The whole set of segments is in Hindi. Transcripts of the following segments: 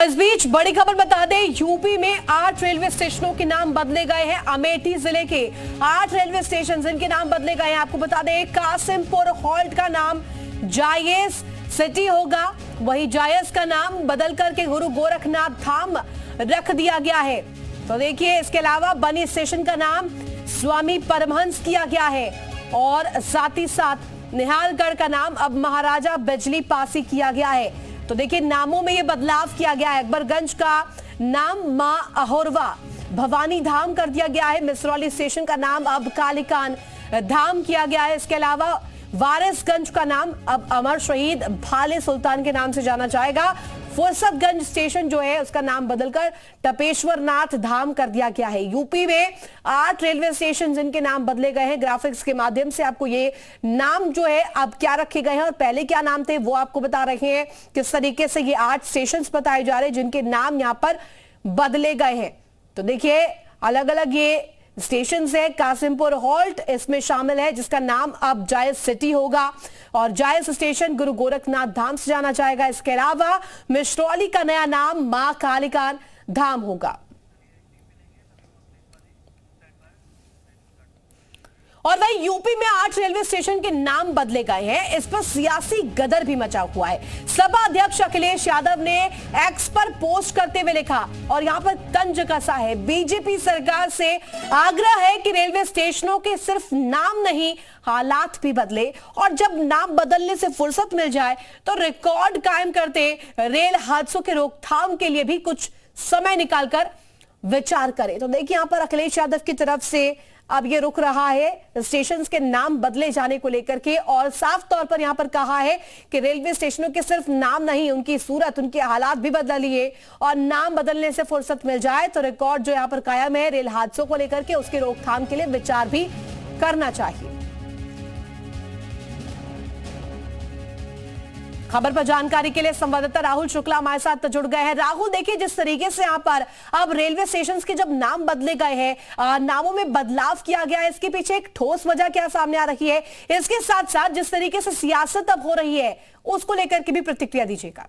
इस बीच बड़ी खबर बता दें, यूपी में 8 रेलवे स्टेशनों के नाम बदले गए हैं। अमेठी जिले के 8 रेलवे स्टेशन जिनके नाम बदले गए हैं। आपको बता दें, कासिमपुर हॉल्ट का नाम जायस सिटी होगा, वही जायस का नाम बदल करके गुरु गोरखनाथ धाम रख दिया गया है। तो देखिए, इसके अलावा बनी स्टेशन का नाम स्वामी परमहंस किया गया है और साथ ही साथ निहालगढ़ का नाम अब महाराजा बिजली पासी किया गया है। तो देखिए, नामों में ये बदलाव किया गया है। अकबरगंज का नाम मां अहोरवा भवानी धाम कर दिया गया है। मिसरौली स्टेशन का नाम अब कालीकान धाम किया गया है। इसके अलावा वारिसगंज का नाम अब अमर शहीद भाले सुल्तान के नाम से जाना जाएगा। फुर्सतगंज स्टेशन जो है उसका नाम बदलकर टपेश्वर नाथ धाम कर दिया गया है। यूपी में 8 रेलवे स्टेशन जिनके नाम बदले गए हैं। ग्राफिक्स के माध्यम से आपको ये नाम जो है अब क्या रखे गए हैं और पहले क्या नाम थे वो आपको बता रहे हैं। किस तरीके से ये 8 स्टेशन बताए जा रहे हैं जिनके नाम यहां पर बदले गए हैं। तो देखिए, अलग अलग ये स्टेशन है। कासिमपुर हॉल्ट इसमें शामिल है जिसका नाम अब जायस सिटी होगा और जायस स्टेशन गुरु गोरखनाथ धाम से जाना जाएगा। इसके अलावा मिसरौली का नया नाम मां कालीकान धाम होगा। और वही यूपी में 8 रेलवे स्टेशन के नाम बदले गए हैं। इस पर सियासी गदर भी मचा हुआ है। सपा अध्यक्ष अखिलेश यादव ने एक्स पर पोस्ट करते हुए लिखा और यहां पर तंज कसा है, बीजेपी सरकार से आग्रह है कि रेलवे स्टेशनों के सिर्फ नाम नहीं, हालात भी बदले और जब नाम बदलने से फुर्सत मिल जाए तो रिकॉर्ड कायम करते रेल हादसों के रोकथाम के लिए भी कुछ समय निकालकर विचार करें। तो देखिए, यहां पर अखिलेश यादव की तरफ से अब ये रुक रहा है स्टेशन के नाम बदले जाने को लेकर के और साफ तौर पर यहां पर कहा है कि रेलवे स्टेशनों के सिर्फ नाम नहीं, उनकी सूरत, उनके हालात भी बदलिए और नाम बदलने से फुर्सत मिल जाए तो रिकॉर्ड जो यहां पर कायम है रेल हादसों को लेकर के उसके रोकथाम के लिए विचार भी करना चाहिए। खबर पर जानकारी के लिए संवाददाता राहुल शुक्ला हमारे साथ जुड़ गए हैं। राहुल, देखिए, जिस तरीके से यहाँ पर अब रेलवे स्टेशन के जब नाम बदले गए हैं, नामों में बदलाव किया गया है, इसके पीछे एक ठोस वजह क्या सामने आ रही है? इसके साथ साथ जिस तरीके से सियासत अब हो रही है उसको लेकर के भी प्रतिक्रिया दीजिएगा।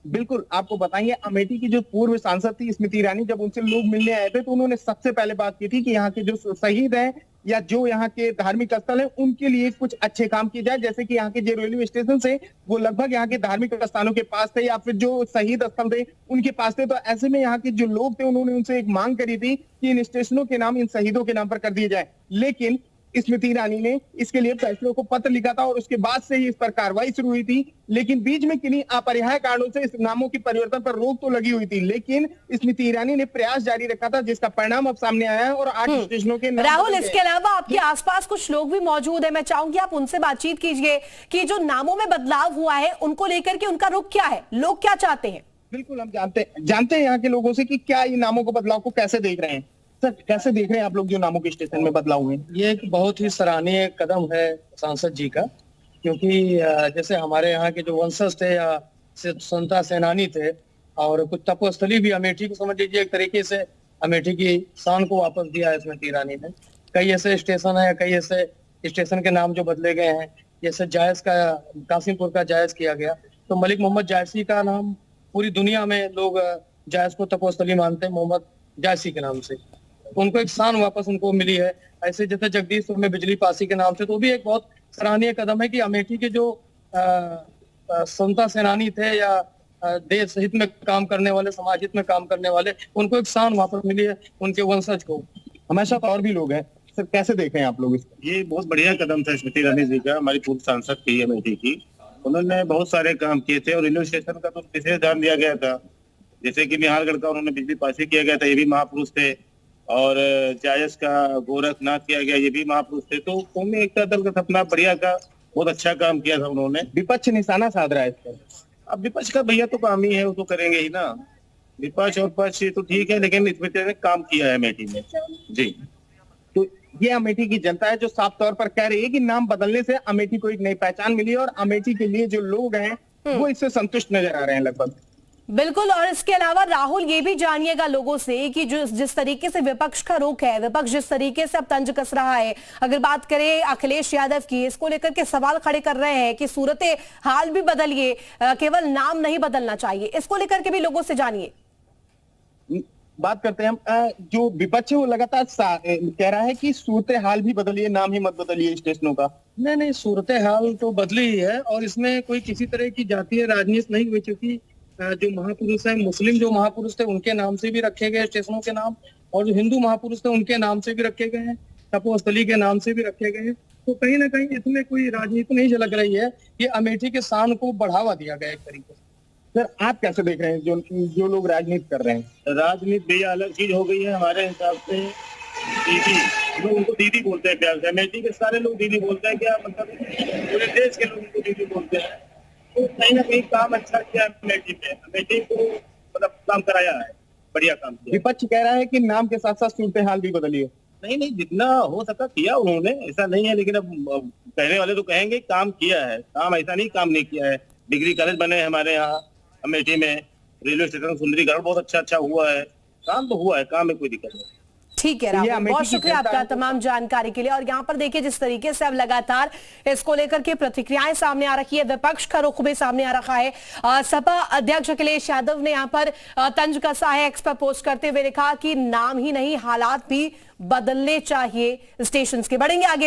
बिल्कुल, आपको बताएंगे, अमेठी की जो पूर्व सांसद थी स्मृति ईरानी, जब उनसे लोग मिलने आए थे तो उन्होंने सबसे पहले बात की थी कि यहाँ के जो शहीद हैं या जो यहाँ के धार्मिक स्थल है उनके लिए कुछ अच्छे काम किए जाए। जैसे कि यहाँ के जो रेलवे स्टेशन से वो लगभग यहाँ के धार्मिक स्थानों के पास थे या फिर जो शहीद स्थल थे उनके पास थे। तो ऐसे में यहाँ के जो लोग थे उन्होंने उनसे एक मांग करी थी कि इन स्टेशनों के नाम इन शहीदों के नाम पर कर दिए जाए। लेकिन स्मृति ईरानी ने इसके लिए फैसलों को पत्र लिखा था और उसके बाद से ही इस पर कार्रवाई शुरू हुई थी। लेकिन बीच में किन्हीं अपरिहार्य कारणों से इस नामों की परिवर्तन पर रोक तो लगी हुई थी, लेकिन स्मृति ईरानी ने प्रयास जारी रखा था जिसका परिणाम अब सामने आया है और 8 स्टेशनों के नाम। राहुल, इसके अलावा आपके आसपास कुछ लोग भी मौजूद है, मैं चाहूंगी आप उनसे बातचीत कीजिए कि जो नामों में बदलाव हुआ है उनको लेकर के उनका रुख क्या है, लोग क्या चाहते हैं? बिल्कुल, हम जानते हैं यहाँ के लोगों से कि क्या इन नामों को बदलाव को कैसे देख रहे हैं। सर, कैसे देख रहे हैं आप लोग जो नामों के स्टेशन में बदलाव हुए? ये एक बहुत ही सराहनीय कदम है सांसद जी का, क्योंकि जैसे हमारे यहाँ के जो वंशज थे या स्वतंत्रता सेनानी थे और कुछ तपोस्थली भी अमेठी को समझ लीजिए एक तरीके से अमेठी की शान को वापस दिया है स्मृति ईरानी ने। कई ऐसे स्टेशन है, कई ऐसे स्टेशन के नाम जो बदले गए हैं, जैसे जायस का, कासिमपुर का जायस किया गया। तो मलिक मोहम्मद जायसी का नाम पूरी दुनिया में लोग जायस को तपोस्थली मानते हैं, मोहम्मद जायसी के नाम से। उनको एक शान वापस उनको मिली है। ऐसे जैसे जगदीशपुर में बिजली पासी के नाम से, तो भी एक बहुत सराहनीय कदम है कि अमेठी के जो स्वतंत्रता सेनानी थे या देश हित में काम करने वाले, समाज हित में काम करने वाले, उनको एक शान वापस मिली है उनके वंशज को। हमेशा तो और भी लोग हैं। सर, कैसे देखें आप लोग इसको? ये बहुत बढ़िया कदम था स्मृति ईरानी जी का, हमारी पूर्व सांसद थी अमेठी की। उन्होंने बहुत सारे काम किए थे और रेलवे स्टेशन का तो विशेष ध्यान दिया गया था। जैसे कि निहालगढ़ का उन्होंने बिजली पासी किया गया था, ये भी महापुरुष थे। और जायस का गोरखनाथ किया गया, ये भी महापुरुष थे। तो कौमी एकता दल का सपना बढ़िया का बहुत अच्छा काम किया था उन्होंने। विपक्ष निशाना साध रहा है इस पर। अब विपक्ष का भैया तो काम ही है, वो तो करेंगे ही ना। विपक्ष और पक्ष तो ठीक है, लेकिन स्मृति ने काम किया है अमेठी में जी। तो ये अमेठी की जनता है जो साफ तौर पर कह रही है कि नाम बदलने से अमेठी को एक नई पहचान मिली और अमेठी के लिए जो लोग हैं वो इससे संतुष्ट नजर आ रहे हैं लगभग। बिल्कुल। और इसके अलावा राहुल ये भी जानिएगा लोगों से कि जो जिस तरीके से विपक्ष का रुख है, विपक्ष जिस तरीके से अब तंज कस रहा है, अगर बात करें अखिलेश यादव की, इसको लेकर के सवाल खड़े कर रहे हैं कि सूरत हाल भी बदलिए, केवल नाम नहीं बदलना चाहिए, इसको लेकर के भी लोगों से जानिए। बात करते हैं हम, जो विपक्ष है वो लगातार कह रहा है कि सूरत हाल भी बदलिए, नाम ही मत बदलिए स्टेशनों का। नहीं, सूरत हाल तो बदली ही है और इसमें कोई किसी तरह की जातीय राजनीति नहीं हुई, क्योंकि जो महापुरुष है, मुस्लिम जो महापुरुष थे उनके नाम से भी रखे गए स्टेशनों के नाम, और जो हिंदू महापुरुष थे उनके नाम से भी रखे गए हैं, तपोस्थली के नाम से भी रखे गए हैं। तो कहीं ना कहीं इसमें कोई राजनीति नहीं झलक रही है, ये अमेठी के शान को बढ़ावा दिया गया एक तरीके से। सर आप कैसे देख रहे हैं जो लोग राजनीति कर रहे हैं? राजनीति भैया अलग चीज हो गई है हमारे हिसाब से। दीदी, लोग उनको दीदी बोलते हैं प्यार से, अमेठी के सारे लोग दीदी बोलते हैं, क्या मतलब पूरे देश के लोग उनको दीदी बोलते हैं। तो कहीं ना कहीं काम अच्छा किया अमेठी में, अमेठी को मतलब काम कराया है, बढ़िया काम किया। विपक्ष कह रहा है कि नाम के साथ साथ सूरत हाल भी बदलिए। नहीं, जितना हो सका किया उन्होंने, ऐसा नहीं है, लेकिन अब कहने वाले तो कहेंगे काम किया है, काम ऐसा नहीं काम नहीं किया है। डिग्री कॉलेज बने हैं हमारे यहाँ अमेठी में, रेलवे स्टेशन सुंदरीकरण बहुत अच्छा हुआ है, काम तो हुआ है, काम में कोई दिक्कत नहीं। ठीक है राहुल, बहुत शुक्रिया आपका तमाम जानकारी के लिए। और यहाँ पर देखिए जिस तरीके से अब लगातार इसको लेकर के प्रतिक्रियाएं सामने आ रही है, विपक्ष का रुख भी सामने आ रखा है। सपा अध्यक्ष अखिलेश यादव ने यहाँ पर तंज कसा है, एक्स पर पोस्ट करते हुए लिखा कि नाम ही नहीं हालात भी बदलने चाहिए स्टेशन के। बढ़ेंगे आगे।